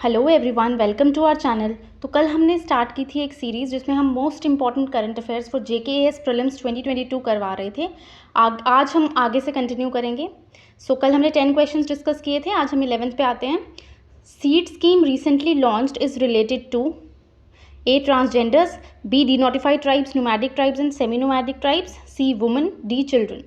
Hello everyone, welcome to our channel. तो कल हमने स्टार्ट की थी एक सीरीज़ जिसमें हम most important current affairs for JKAS prelims 2022 करवा रहे थे। आज हम आगे से कंटिन्यू करेंगे। कल हमने 10 क्वेश्चंस डिस्कस किए थे, आज हम 11th पे आते हैं। Seed scheme recently launched is related to A. Transgenders, B. Denotified tribes, nomadic tribes and semi-nomadic tribes, C. Women, D. Children।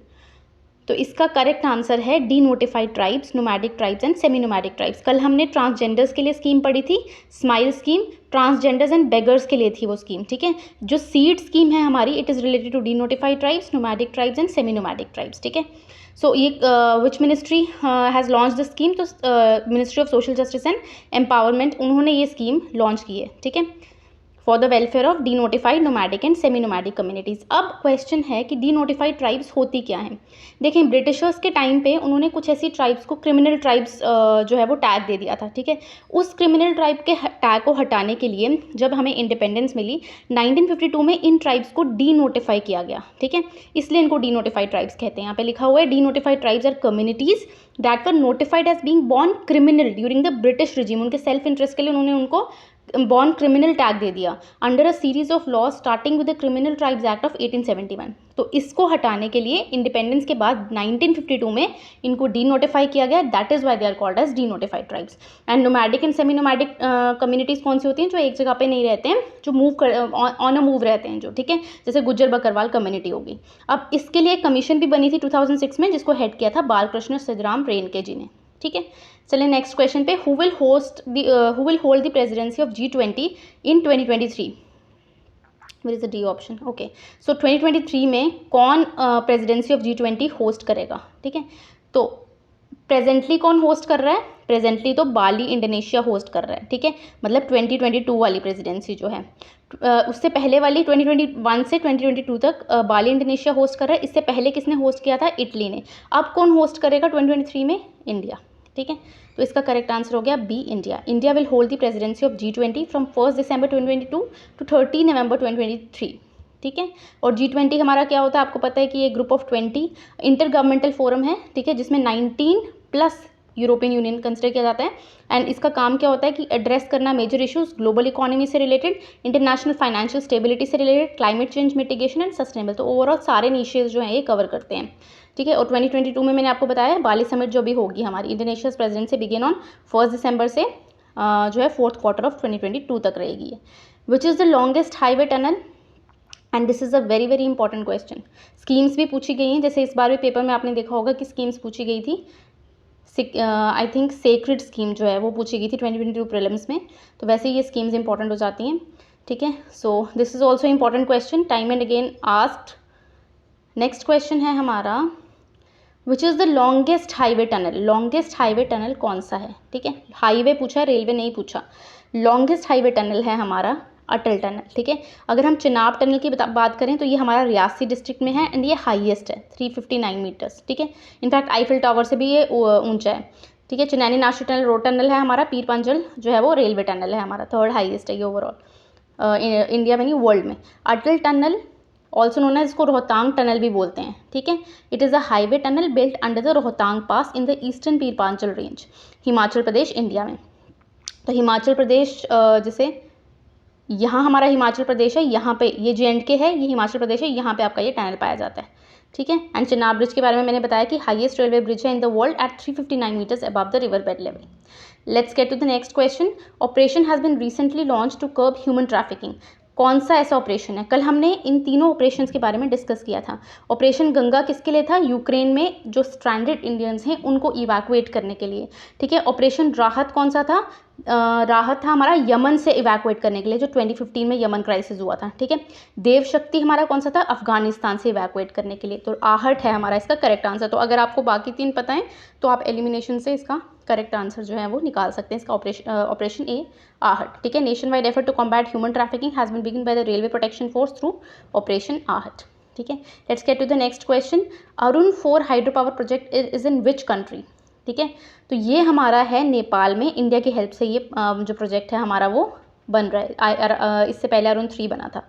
तो इसका करेक्ट आंसर है denotified tribes, nomadic tribes and semi nomadic tribes. कल हमने transgenders के लिए scheme पढ़ी थी, smile scheme. Transgenders and beggars के लिए थी वो स्कीम, ठीक है। जो सीड स्कीम है हमारी, it is related to denotified tribes, nomadic tribes and semi nomadic tribes, ठीक है। सो ये which ministry has launch the scheme? तो ministry of social justice and empowerment, उन्होंने ये स्कीम लॉन्च की है, ठीक है, for the welfare of denotified nomadic and semi nomadic communities. अब क्वेश्चन है कि डी नोटिफाइड ट्राइब्स होती क्या हैं। देखें, ब्रिटिशर्स के टाइम पे उन्होंने कुछ ऐसी ट्राइब्स को क्रिमिनल ट्राइब्स जो है वो टैग दे दिया था, ठीक है। उस क्रिमिनल ट्राइब के टैग को हटाने के लिए जब हमें इंडिपेंडेंस मिली 1952 में, इन ट्राइब्स को डी नोटिफाई किया गया, ठीक है। इसलिए इनको डी नोटिफाइड ट्राइब्स कहते हैं। यहाँ पे लिखा हुआ है denotified tribes are communities that were notified as being born criminal during the British regime. उनके सेल्फ इंटरेस्ट के लिए उन्होंने उनको बॉर्न क्रिमिनल टैग दे दिया under a series of law starting with the criminal tribes act of 1871। तो इसको हटाने के लिए इंडिपेंडेंस के बाद 1952 में इनको डी नोटिफाई किया गया। That is why they are called as denotified tribes. And nomadic and semi nomadic communities कौन सी होती हैं? जो एक जगह पे नहीं रहते हैं, जो मूव कर ऑन अ मूव रहते हैं, जो, ठीक है, जैसे गुज्जर बकरवाल कम्युनिटी होगी। अब इसके लिए एक कमीशन भी बनी थी 2006 में, जिसको हेड किया था बालकृष्ण सिद्धराम रेणके जी ने, ठीक है। चलिए नेक्स्ट क्वेश्चन पे, who will hold the presidency of G20 in 2023? Where is the D option? Okay, so 2023 में कौन प्रेसिडेंसी ऑफ G20 होस्ट करेगा, ठीक है। तो प्रेजेंटली कौन होस्ट कर रहा है? प्रेजेंटली तो बाली इंडोनेशिया होस्ट कर रहा है, ठीक है। मतलब 2022 वाली प्रेसिडेंसी जो है, उससे पहले वाली 2021 से 2022 तक बाली इंडोनेशिया होस्ट कर रहा है। इससे पहले किसने होस्ट किया था? इटली ने। अब कौन होस्ट करेगा 2023 में? इंडिया, ठीक है। तो इसका करेक्ट आंसर हो गया B, India. India will hold the presidency of G20 from 1 December 2022 to 30 November 2023, ठीक है। और G20 हमारा क्या होता है? आपको पता है कि ये group of 20 inter governmental forum है, ठीक है, जिसमें 19 प्लस यूरोपियन यूनियन कंसिडर किया जाता है। एंड इसका काम क्या होता है कि एड्रेस करना मेजर इश्यूज ग्लोबल इकोनॉमी से रिलेटेड, इंटरनेशनल फाइनेंशियल स्टेबिलिटी से related, climate change mitigation and sustainable. तो ओवरऑल सारे इनिशिएटिव्स जो हैं ये कवर करते हैं, ठीक है। और 2022 में मैंने आपको बताया बाली समिट जो भी होगी हमारी, इंडोनेशियाज प्रेसिडेंट से बिगिन ऑन 1 दिसंबर से जो है 4th क्वार्टर ऑफ 2022 तक रहेगी। विच is the longest highway tunnel? And this is a very very important question. Schemes भी पूछी गई हैं, जैसे इस बार भी पेपर में आपने देखा होगा कि स्कीम्स पूछी गई थी। आई थिंक सेक्रेड स्कीम जो है वो पूछी गई थी 2022 प्रीलिम्स में। तो वैसे ही ये स्कीम्स इंपॉर्टेंट हो जाती हैं, ठीक है। So this is also important question, time and again asked. Next question है हमारा, विच is the longest highway tunnel? Longest highway tunnel कौन सा है, ठीक है। हाईवे पूछा है, रेलवे नहीं पूछा। लॉन्गेस्ट हाईवे टनल है हमारा अटल टनल, ठीक है। अगर हम चिनाब टनल की बात करें तो ये हमारा रियासी डिस्ट्रिक्ट में है एंड ये हाईएस्ट है 359 मीटर्स, ठीक है। इनफैक्ट आईफिल टावर से भी ये ऊंचा है, ठीक है। Chenani Nashri tunnel road tunnel है हमारा। पीर पांचल जो है वो रेलवे टनल है हमारा, 3rd हाईएस्ट है ये ओवरऑल इंडिया में नहीं, वर्ल्ड में। अटल टनल ऑल्सो नोन है, इसको रोहतांग टनल भी बोलते हैं, ठीक है। It is a highway tunnel built under the Rohtang pass in the eastern पीरपांचल range, Himachal Pradesh, India में। तो हिमाचल प्रदेश जैसे यहाँ हमारा हिमाचल प्रदेश है, यहाँ पे ये J&K है, ये हिमाचल प्रदेश है, यहाँ पे आपका ये टनल पाया जाता है, ठीक है। एंड चिनाब ब्रिज के बारे में मैंने बताया कि हाईएस्ट रेलवे ब्रिज है in the world at 359 metres above the river bed level. Let's get to the next question. Operation has been recently launch to curb human trafficking. कौन सा ऐसा ऑपरेशन है? कल हमने इन तीनों ऑपरेशंस के बारे में डिस्कस किया था। ऑपरेशन गंगा किसके लिए था? यूक्रेन में जो स्ट्रैंडेड इंडियंस हैं उनको इवैक्यूएट करने के लिए, ठीक है। ऑपरेशन राहत कौन सा था? राहत था हमारा यमन से इवैक्यूएट करने के लिए, जो 2015 में यमन क्राइसिस हुआ था, ठीक है। देव शक्ति हमारा कौन सा था? अफगानिस्तान से इवैक्यूएट करने के लिए। तो आहट है हमारा इसका करेक्ट आंसर। तो अगर आपको बाकी 3 पता है तो आप एलिमिनेशन से इसका करेक्ट आंसर जो है वो निकाल सकते हैं। इसका ऑपरेशन ए आहट, ठीक है। Nation wide effort to combat human trafficking has been begin by the railway protection force through operation Aahat, ठीक है। Let's get to the next question. Arun 4 hydro power project is in which country? ठीक है, तो ये हमारा है नेपाल में। इंडिया की हेल्प से ये जो प्रोजेक्ट है हमारा वो बन रहा है। इससे पहले अरुण 3 बना था,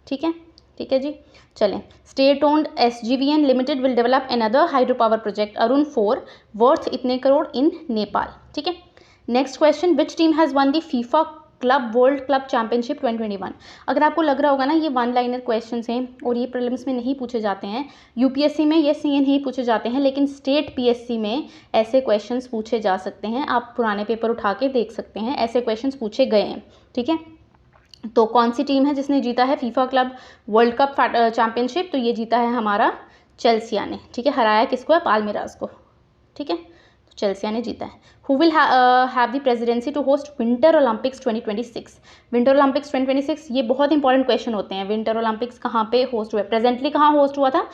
ठीक है जी। चलें, state owned SGVN limited will develop another hydro power project Arun 4 worth इतने करोड़ इन नेपाल, ठीक है। Next question, which team has one the FIFA club world club championship 2021। अगर आपको लग रहा होगा ना ये वन लाइनर क्वेश्चंस हैं और ये प्रीलिम्स में नहीं पूछे जाते हैं, यूपीएससी में ये सी नहीं पूछे जाते हैं, लेकिन स्टेट पीएससी में ऐसे क्वेश्चंस पूछे जा सकते हैं। आप पुराने पेपर उठा के देख सकते हैं, ऐसे क्वेश्चंस पूछे गए हैं, ठीक है। तो कौन सी टीम है जिसने जीता है FIFA club world cup championship? तो ये जीता है हमारा चेल्सिया ने, ठीक है। हराया किसको है? पाल्मेरास को, ठीक है। तो चेल्सिया ने जीता है। Who will have the presidency to host winter Olympics 2026? Winter Olympics 2026 ये बहुत इंपॉर्टेंट क्वेश्चन होते हैं। विंटर ओलंपिक्स कहाँ पे होस्ट हुआ है? प्रेजेंटली कहाँ होस्ट हुआ था?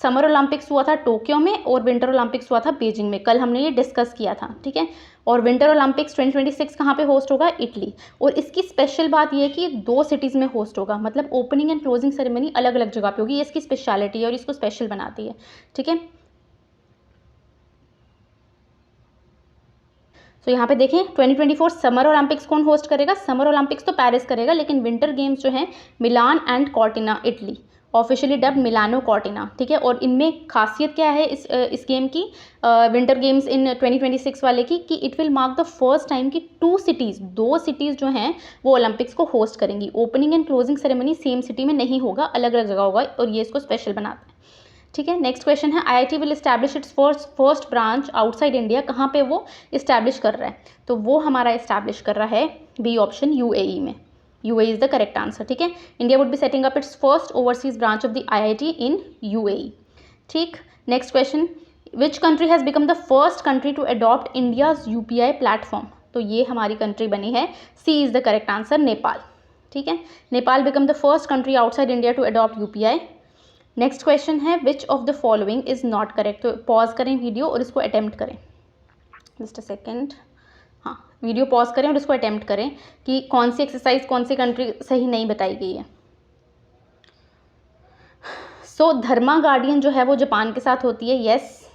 समर ओलंपिक्स हुआ था टोक्यो में और विंटर ओलंपिक्स हुआ था बीजिंग में। कल हमने ये डिस्कस किया था, ठीक है। और विंटर ओलंपिक्स 2026 कहाँ पे होस्ट होगा? इटली। और इसकी स्पेशल बात ये है कि 2 सिटीज़ में होस्ट होगा, मतलब ओपनिंग एंड क्लोजिंग सेरेमनी अलग अलग जगह पे होगी। ये इसकी स्पेशलिटी है और इसको स्पेशल बनाती है, ठीक है। तो यहाँ पे देखें 2024 समर ओलंपिक्स कौन होस्ट करेगा? समर ओलंपिक्स तो पेरिस करेगा, लेकिन विंटर गेम्स जो हैं Milan and Cortina, Italy, officially dubbed Milano Cortina, ठीक है। और इनमें खासियत क्या है इस गेम की, विंटर गेम्स इन 2026 वाले की, कि it will mark the first time कि 2 सिटीज़ जो हैं वो ओलंपिक्स को होस्ट करेंगी। Opening and closing ceremony same city में नहीं होगा, अलग अलग जगह होगा, और ये इसको स्पेशल बनाता है, ठीक है। नेक्स्ट क्वेश्चन है, IIT will establish it's first branch outside India. कहाँ पे वो इस्टेब्लिश कर रहा है? तो वो हमारा इस्टेब्लिश कर रहा है बी ऑप्शन, यूएई में। UAE is the correct answer, ठीक है। India would be setting up its first overseas branch of the IIT in UAE, ठीक। Next question, which country has become the first country to adopt India's UPI platform? तो ये हमारी country बनी है, C is the correct answer, Nepal, ठीक है। Nepal become the first country outside India to adopt UPI. Next question है, which of the following is not correct? तो pause करें वीडियो और इसको अटेम्प्ट करें, जस्ट अ सेकेंड। हाँ, वीडियो पॉज करें और इसको अटेम्प्ट करें कि कौन सी एक्सरसाइज कौन सी कंट्री सही नहीं बताई गई है। सो धर्मा गार्डियन जो है वो जापान के साथ होती है, यस।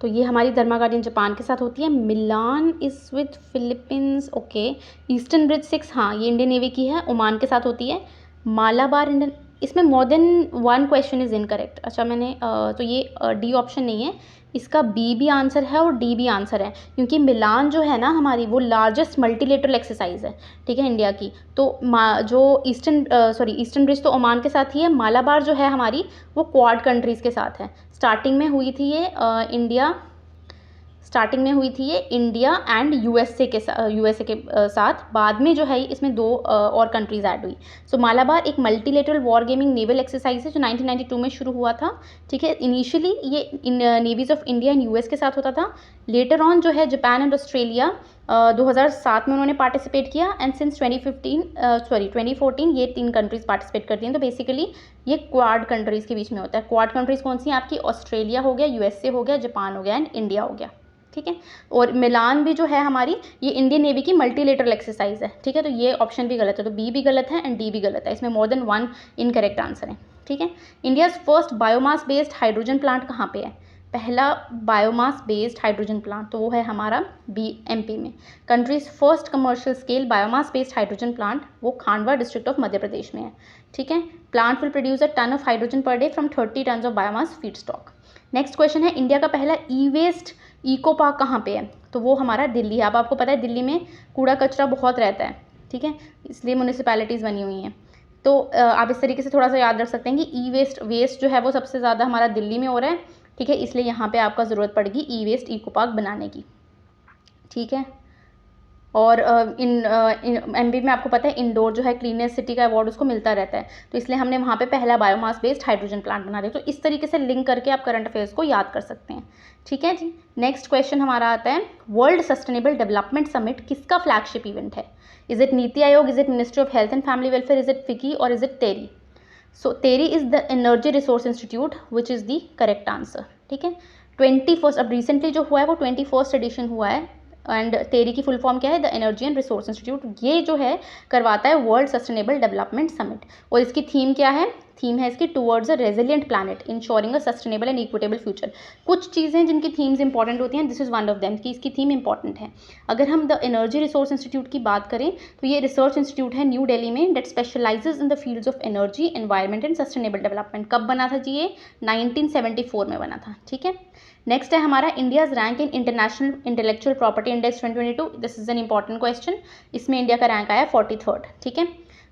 तो ये हमारी धर्मा गार्डियन जापान के साथ होती है। Milan is with Philippines, okay. Eastern bridge 6, हाँ ये इंडियन नेवी की है, ओमान के साथ होती है। मालाबार इंडियन, इसमें more than 1 question is incorrect. अच्छा मैंने तो ये डी ऑप्शन नहीं है, इसका बी भी आंसर है और डी भी आंसर है, क्योंकि मिलान जो है ना हमारी वो लार्जेस्ट मल्टीलेटरल एक्सरसाइज है, ठीक है, इंडिया की। तो जो ईस्टर्न ब्रिज तो ओमान के साथ ही है। मालाबार जो है हमारी वो क्वाड कंट्रीज़ के साथ है। स्टार्टिंग में हुई थी ये इंडिया एंड यूएसए के साथ। बाद में जो है इसमें 2 और कंट्रीज़ ऐड हुई। सो मालाबार एक multilateral war gaming naval exercise है जो 1992 में शुरू हुआ था, ठीक है। इनिशियली ये navies of India and US के साथ होता था। लेटर ऑन जो है जापान एंड ऑस्ट्रेलिया 2007 में उन्होंने पार्टिसिपेट किया, एंड सिंस 2014 ये 3 कंट्रीज़ पार्टिसिपेट करती हैं। तो बेसिकली ये क्वाड कंट्रीज़ के बीच में होता है। क्वाड कंट्रीज़ कौन सी हैं आपकी? ऑस्ट्रेलिया हो गया, यूएसए हो गया, जापान हो गया एंड इंडिया हो गया, ठीक है। और मिलान भी जो है हमारी ये इंडियन नेवी की मल्टीलेटरल एक्सरसाइज है, ठीक है। तो ये ऑप्शन भी गलत है, तो बी भी गलत है एंड डी भी गलत है। इसमें मोर देन 1 इनकरेक्ट आंसर है, ठीक है। India's first biomass based hydrogen plant कहाँ पे है? पहला बायोमास बेस्ड हाइड्रोजन प्लांट तो वो है हमारा एमपी में। Countries first commercial scale biomass based hydrogen plant वो खांडवा डिस्ट्रिक्ट ऑफ मध्य प्रदेश में है, ठीक है। Plant will produce a ton of hydrogen per day from 30 ton of biomass feedstock. Next question है, इंडिया का पहला ई वेस्ट इको पार्क कहाँ पे है? तो वो हमारा दिल्ली है। अब आपको पता है दिल्ली में कूड़ा कचरा बहुत रहता है, ठीक है, इसलिए म्यूनिसिपैलिटीज़ बनी हुई हैं। तो आप इस तरीके से थोड़ा सा याद रख सकते हैं कि ई वेस्ट जो है वो सबसे ज़्यादा हमारा दिल्ली में हो रहा है, ठीक है, इसलिए यहाँ पे आपका ज़रूरत पड़ेगी ई वेस्ट इको पार्क बनाने की, ठीक है। और एमपी में आपको पता है इंडोर जो है क्लीनेस्ट सिटी का अवार्ड उसको मिलता रहता है, तो इसलिए हमने वहाँ पे पहला बायोमास बेस्ड हाइड्रोजन प्लांट बना दिया। तो इस तरीके से लिंक करके आप करंट अफेयर्स को याद कर सकते हैं, ठीक है जी। नेक्स्ट क्वेश्चन हमारा आता है, वर्ल्ड सस्टेनेबल डेवलपमेंट समिट किसका फ्लैगशिप इवेंट है? Is it NITI Aayog, is it ministry of health and family welfare, is it FICCI और is it TERI? So TERI is the energy resource institute which is the correct answer, ठीक है। 21st अब recently जो हुआ है वो 21st addition हुआ है, एंड टेरी की फुल फॉर्म क्या है? The energy and resource institute. ये जो है करवाता है वर्ल्ड सस्टेनेबल डेवलपमेंट समिट, और इसकी थीम क्या है? थीम है इसकी towards a resilient planet ensuring a sustainable and equitable future. कुछ चीज़ें जिनकी थीम्स इंपॉर्टेंट होती हैं, this is one of them कि इसकी थीम इंपॉर्टेंट है। अगर हम द एनर्जी रिसोर्स इंस्टीट्यूट की बात करें तो ये रिसर्च इंस्टीट्यूट है न्यू दिल्ली में that specialises in the fields of energy, environment and sustainable development. कब बना था जी ये? 1974 में बना था, ठीक है। नेक्स्ट है हमारा India's rank in international intellectual property index 2022। This is an important question. इसमें इंडिया का रैंक आया 43rd, ठीक है।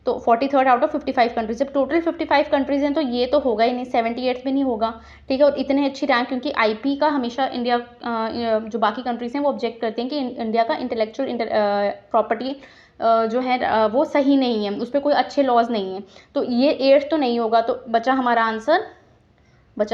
तो 43rd आउट ऑफ 55 कंट्रीज। जब टोटल 55 कंट्रीज हैं तो ये तो होगा ही नहीं, 78th भी नहीं होगा, ठीक है। और इतने अच्छी रैंक, क्योंकि आईपी का हमेशा इंडिया जो बाकी कंट्रीज हैं वो ऑब्जेक्ट करते हैं कि इंडिया का इंटेलेक्चुअल प्रॉपर्टी जो है वो सही नहीं है, उस पर कोई अच्छे लॉज नहीं है। तो ये 8th तो नहीं होगा, तो बचा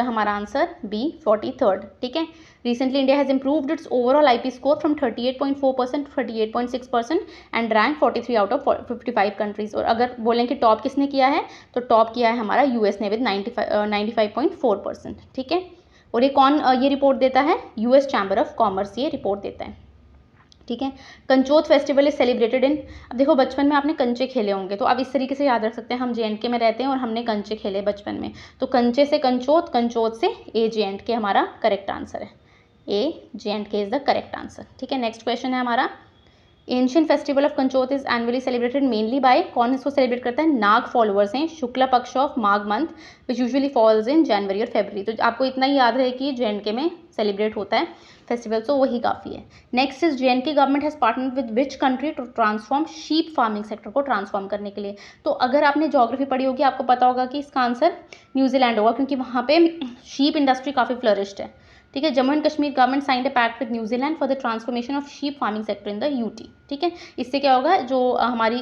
हमारा आंसर बी 43rd, ठीक है। Recently India has improved its overall IP score from 38.4% to 38.6% and rank 43 out of 55 countries. और अगर बोलें कि टॉप किसने किया है, तो टॉप किया है हमारा यूएस ने विद 95.4%, ठीक है। और ये कौन ये रिपोर्ट देता है, यूएस चैम्बर ऑफ कॉमर्स ये रिपोर्ट देता है, ठीक है। Kanchoth festival is celebrated in, अब देखो बचपन में आपने कंचे खेले होंगे, तो आप इस तरीके से याद रख सकते हैं, हम JNK में रहते हैं और हमने कंचे खेले बचपन में, तो कंचे से कंचोत, कंचोत से JNK हमारा करेक्ट आंसर है। JNK is the correct answer, ठीक है। नेक्स्ट क्वेश्चन है हमारा, ancient festival of Kanchoth is annually celebrated mainly by, कौन इसको सेलिब्रेट करता है, नाग फॉलोअर्स हैं, Shukla Paksha of Magh month which usually falls in जनवरी और फरवरी। तो आपको इतना ही याद रहे कि JNK में सेलिब्रेट होता है फेस्टिवल, तो वही काफ़ी है। Next is JNK government has partner with which country to transform sheep farming sector को ट्रांसफॉर्म करने के लिए। तो अगर आपने ज्योग्राफी पढ़ी होगी आपको पता होगा कि इसका आंसर न्यूजीलैंड होगा, क्योंकि वहाँ पे शीप इंडस्ट्री काफ़ी फ्लरिश्ड है, ठीक है। Jammu and Kashmir government signed a pact with New Zealand for the transformation of sheep farming sector in the UT, ठीक है। इससे क्या होगा, जो हमारी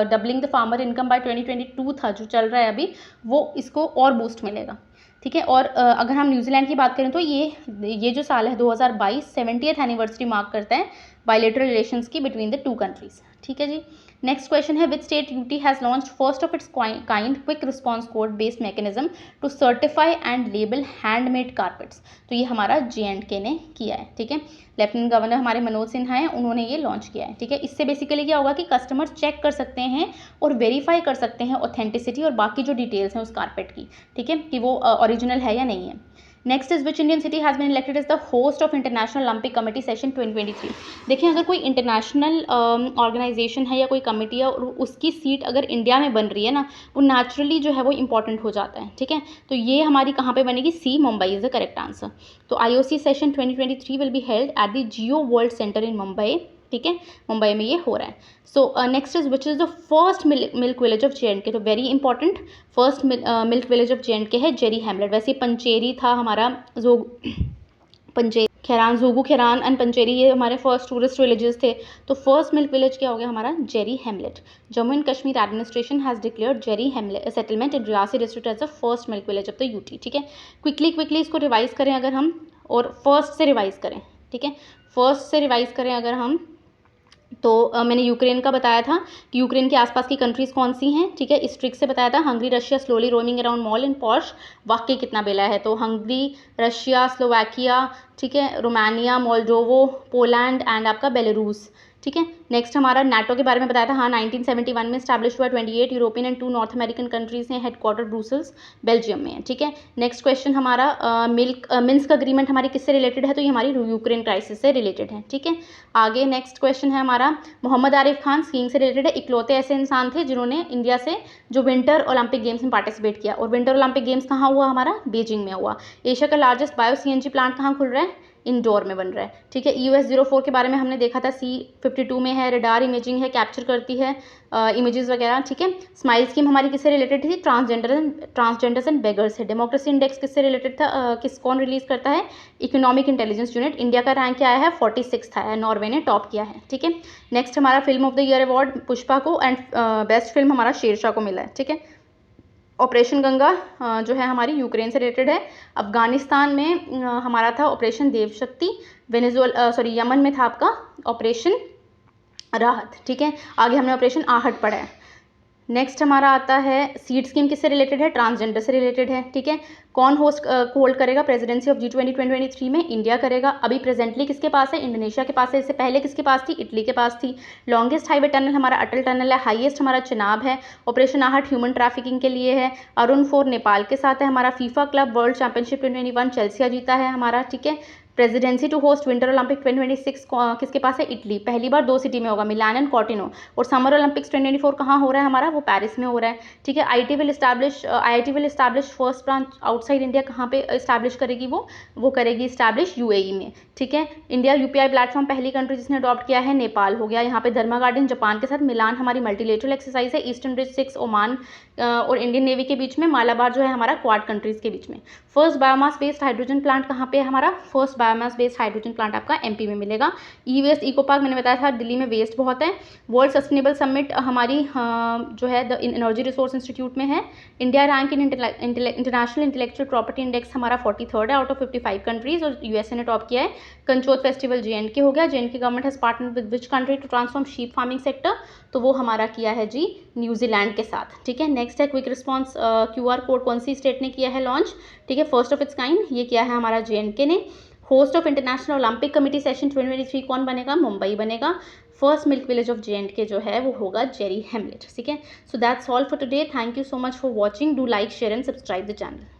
doubling the farmer income by 2022 था जो चल रहा है अभी, वो इसको और बूस्ट मिलेगा, ठीक है। और अगर हम न्यूजीलैंड की बात करें तो ये जो साल है 2022 70th एनिवर्सरी मार्क करता है बायलैटरल रिलेशंस की बिटवीन द 2 कंट्रीज, ठीक है जी। नेक्स्ट क्वेश्चन है, which state UT has launched first of its kind quick response code based mechanism to certify and label handmade carpets. तो ये हमारा JNK ने किया है, ठीक है। लेफ्टिनेंट गवर्नर हमारे मनोज सिन्हा हैं, उन्होंने ये लॉन्च किया है, ठीक है। इससे बेसिकली क्या होगा कि कस्टमर चेक कर सकते हैं और वेरीफाई कर सकते हैं ऑथेंटिसिटी और बाकी जो डिटेल्स हैं उस कारपेट की, ठीक है, कि वो ओरिजिनल है या नहीं है। Next is which Indian city has been elected is the host of international Olympic committee session 2023। देखिए अगर कोई इंटरनेशनल ऑर्गेनाइजेशन है या कोई कमेटी है और उसकी सीट अगर इंडिया में बन रही है ना, वो नेचुरली जो है वो इंपॉर्टेंट हो जाता है, ठीक है। तो ये हमारी कहाँ पे बनेगी, C Mumbai is the correct answer. तो IOC session 2023 will be held at the Jio world centre in Mumbai, ठीक है, मुंबई में ये हो रहा है। So next is which is the first milk village of JNK। तो very important, first milk village of JNK है जेरी हैमलेट। वैसे पंचेरी था हमारा, जो पंचेरी खेरान, जोगू खेरान एंड पंचेरी ये हमारे फर्स्ट टूरिस्ट विलेजेस थे। तो फर्स्ट मिल्क विलेज क्या हो गया हमारा, Jerri hamlet. Jammu and Kashmir administration has declared Jerri hamlet settlement in Reasi district as the first milk village of the UT, ठीक है। क्विकली इसको रिवाइज करें अगर हम, और फर्स्ट से रिवाइज करें, ठीक है, फर्स्ट से रिवाइज करें अगर हम, तो मैंने यूक्रेन का बताया था कि यूक्रेन के आसपास की कंट्रीज़ कौन सी हैं, ठीक है। इस ट्रिक से बताया था, Hungary Russia slowly roaming around mall इन पॉश, वाकई कितना बेला है, तो हंगरी, रशिया, स्लोवाकिया, ठीक है, रोमानिया, मोल्डोवो, पोलैंड एंड आपका बेलारूस, ठीक है। नेक्स्ट हमारा नाटो के बारे में बताया था, हाँ 1971 में स्टैब्लिश हुआ, 28 European and 2 north American countries हैं, हेडक्वार्टर ब्रुसेल्स बेल्जियम में है, ठीक है। नेक्स्ट क्वेश्चन हमारा मिन्स्क अग्रीमेंट हमारी किससे रिलेटेड है, तो ये हमारी यूक्रेन क्राइसिस से रिलेटेड है, ठीक है। आगे नेक्स्ट क्वेश्चन है हमारा, मोहम्मद आरिफ खान स्कीइंग से रिलेटेड है, इकलौते ऐसे इंसान थे जिन्होंने इंडिया से जो विंटर ओलंपिक गेम्स में पार्टिसिपेट किया, और विंटर ओलंपिक गेम्स कहाँ हुआ हमारा, बीजिंग में हुआ। एशिया का लार्जेस्ट बायो CNG प्लांट कहाँ खुल रहा है, इंडोर में बन रहा है, ठीक है। EOS-04 के बारे में हमने देखा था, C-52 में है, रडार इमेजिंग है, कैप्चर करती है इमेजेस वगैरह, ठीक है। स्माइल स्कीम हमारी किससे रिलेटेड थी, ट्रांसजेंडर्स एंड बेगर्स है। डेमोक्रेसी इंडेक्स किससे रिलेटेड था, कौन रिलीज करता है, इकोनॉमिक इंटेलिजेंस यूनिट। इंडिया का रैंक क्या आया है, 46 आया है, नॉर्वे ने टॉप किया है, ठीक है। नेक्स्ट हमारा film of the year award Pushpa को एंड बेस्ट फिल्म हमारा शेरशाह को मिला है, ठीक है। ऑपरेशन गंगा जो है हमारी यूक्रेन से रिलेटेड है। अफगानिस्तान में हमारा था ऑपरेशन देवशक्ति। यमन में था आपका ऑपरेशन राहत, ठीक है। आगे हमने ऑपरेशन आहट पढ़ा है। नेक्स्ट हमारा आता है सीड स्कीम किससे रिलेटेड है, ट्रांसजेंडर से रिलेटेड है, ठीक है। कौन होल्ड करेगा प्रेसिडेंसी ऑफ G20 2023 में, इंडिया करेगा। अभी प्रेजेंटली किसके पास है, इंडोनेशिया के पास है। इससे पहले किसके पास थी, इटली के पास थी। लॉन्गेस्ट हाईवे टनल हमारा अटल टनल है। हाईएस्ट हमारा चिनाब है। ऑपरेशन आहट ह्यूमन ट्रैफिकिंग के लिए है। अरुण 4 नेपाल के साथ है हमारा। FIFA club world championship 2021 Chelsea जीता है हमारा, ठीक है। Presidency to host winter Olympic 2026 किसके पास है? इटली। पहली बार 2 सिटी में होगा, मिलान एंड कॉर्टिनो। और समर ओलंपिक्स 2024 कहाँ हो रहा है हमारा? वो पेरिस में हो रहा है, ठीक है। IIT will establish first branch outside India, कहाँ पे इस्टैब्लिश करेगी वो करेगी इस्टैब्लिश यूएई में, ठीक है। इंडिया यूपीआई प्लेटफॉर्म पहली कंट्री जिसने अडॉप्ट किया है नेपाल हो गया। यहाँ पे धर्मा गार्डन जापान के साथ, मिलान हमारी मल्टीलेटरल एक्सरसाइज है, ईस्टर्न ब्रिज 6 ओमान और इंडियन नेवी के बीच में, मालाबार जो है हमारा क्वाड कंट्रीज के बीच में। First biomass based hydrogen plant कहाँ पे है हमारा? First biomass based hydrogen plant आपका एमपी में मिलेगा। ई वेस्ट इको पार्क मैंने बताया था, दिल्ली में वेस्ट बहुत है। वर्ल्ड सस्टेनेबल समिट हमारी जो है द एनर्जी रिसोर्स इंस्टीट्यूट में है। India rank in international intellectual property index हमारा 43rd है आउट ऑफ 55 कंट्रीज, और यूएसए ने टॉप किया है। कंचोत फेस्टिवल जेएंडके हो गया। J and K government has partner with which country to transform sheep farming sector? तो वो हमारा किया है जी न्यूजीलैंड के साथ, ठीक है। नेक्स्ट है क्विक रिस्पॉन्स क्यूआर कोड, कौन सी स्टेट ने किया है लॉन्च? ठीक है, फर्स्ट ऑफ इट्स काइंड ये किया है हमारा जेएंडके ने। Host of international Olympic committee session 2023 कौन बनेगा? मुंबई बनेगा। First milk village of J&K जो है वो होगा जेरी हेमलेट, ठीक है। So that's all for today. Thank you so much for watching. Do like, share and subscribe the channel.